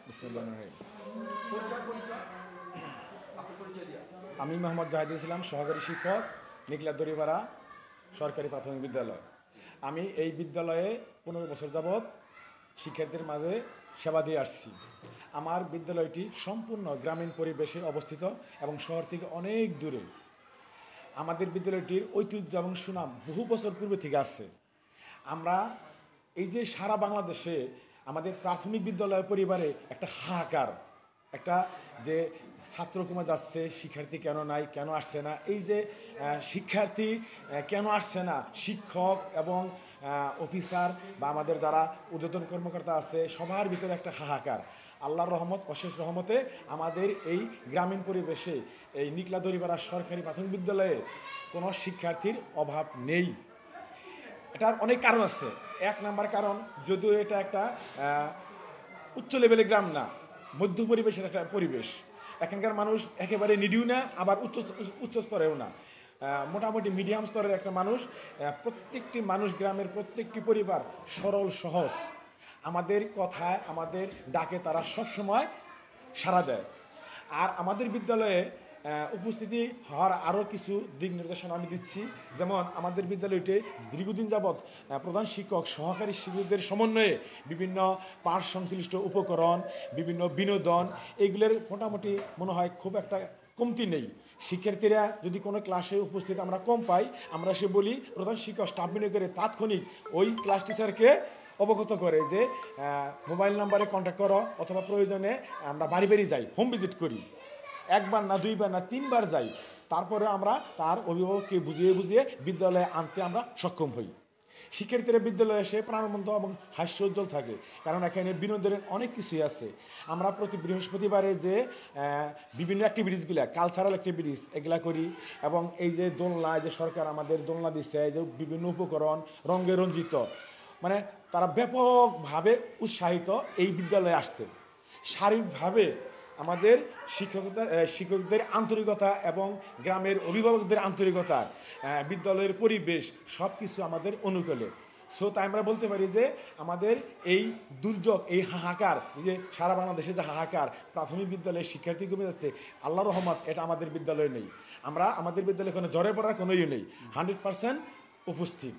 বিসমিল্লাহির রহমানির রহিম। আমি মোহাম্মদ জাহিদুল ইসলাম, সহকারী শিক্ষক, নিকলা দড়িপাড়া সরকারি প্রাথমিক বিদ্যালয়। আমি এই বিদ্যালয়ে 15 বছর যাবৎ শিক্ষার্থীদের মাঝে সেবা দিয়ে আসছি। আমার বিদ্যালয়টি সম্পূর্ণ গ্রামীণ পরিবেশে অবস্থিত এবং শহর থেকে অনেক দূরে। আমাদের বিদ্যালয়টির ঐতিহ্য এবং সুনাম বহু বছর পূর্বে থেকে আছে। আমরা এই যে সারা বাংলাদেশে আমাদের প্রাথমিক বিদ্যালয় পরিবারে একটা হাহাকার, একটা যে ছাত্র কমে যাচ্ছে, শিক্ষার্থী কেন নাই, কেন আসছে না, এই যে শিক্ষার্থী কেন আসছে না, শিক্ষক এবং অফিসার বা আমাদের যারা ঊর্ধ্বতন কর্মকর্তা আছে সবার ভিতরে একটা হাহাকার। আল্লাহর রহমত, অশেষ রহমতে আমাদের এই গ্রামীণ পরিবেশে এই নিকলা দড়িপাড়া সরকারি প্রাথমিক বিদ্যালয়ে কোনো শিক্ষার্থীর অভাব নেই। এটার অনেক কারণ আছে। এক নাম্বার কারণ, যদিও এটা একটা উচ্চ লেভেলের গ্রাম না, মধ্য পরিবেশের একটা পরিবেশ। এখানকার মানুষ একেবারে নিডিও না, আবার উচ্চ স্তরেও না, মোটামুটি মিডিয়াম স্তরের একটা মানুষ। প্রত্যেকটি মানুষ, গ্রামের প্রত্যেকটি পরিবার সরল সহজ। আমাদের কথায়, আমাদের ডাকে তারা সবসময় সাড়া দেয়। আর আমাদের বিদ্যালয়ে উপস্থিতি হওয়ার আরও কিছু দিক নির্দেশনা আমি দিচ্ছি। যেমন আমাদের বিদ্যালয়টি দীর্ঘদিন যাবৎ প্রধান শিক্ষক, সহকারী শিক্ষকদের সমন্বয়ে বিভিন্ন পাঠ সংশ্লিষ্ট উপকরণ, বিভিন্ন বিনোদন, এইগুলোর মোটামুটি মনে হয় খুব একটা কমতি নেই। শিক্ষার্থীরা যদি কোনো ক্লাসে উপস্থিত আমরা কম পাই, আমরা সে বলি প্রধান শিক্ষক স্টাফ মিলে করে তাৎক্ষণিক ওই ক্লাস টিচারকে অবগত করে যে মোবাইল নাম্বারে কন্ট্যাক্ট করো, অথবা প্রয়োজনে আমরা বাড়ি বাড়ি যাই, হোম ভিজিট করি। একবার না, দুইবার না, 3বার যাই। তারপরে আমরা তার অভিভাবককে বুঝিয়ে বিদ্যালয়ে আনতে আমরা সক্ষম হই। শিক্ষার্থীরা বিদ্যালয়ে এসে প্রাণবন্ত এবং হাস্যোজ্জ্বল থাকে, কারণ এখানে বিনোদনের অনেক কিছুই আছে। আমরা প্রতি বৃহস্পতিবারে যে বিভিন্ন অ্যাক্টিভিটিসগুলো, কালচারাল অ্যাক্টিভিটিস, এগুলা করি। এবং এই যে দোলনা, যে সরকার আমাদের দোলনা দিচ্ছে, এই যে বিভিন্ন উপকরণ রঙে রঞ্জিত, মানে তারা ব্যাপকভাবে উৎসাহিত এই বিদ্যালয়ে আসতে। শারীরিকভাবে আমাদের শিক্ষকদের আন্তরিকতা এবং গ্রামের অভিভাবকদের আন্তরিকতা, বিদ্যালয়ের পরিবেশ, সব কিছু আমাদের অনুকূলে। সো তাই আমরা বলতে পারি যে আমাদের এই দুর্যোগ, এই হাহাকার, যে সারা বাংলাদেশে যে হাহাকার, প্রাথমিক বিদ্যালয়ে শিক্ষার্থী কমে যাচ্ছে, আল্লাহর রহমত এটা আমাদের বিদ্যালয়ে নেই। আমাদের বিদ্যালয়ে কোনো জ্বরে পড়ার কোনো ইয়ে নেই, 100% উপস্থিত।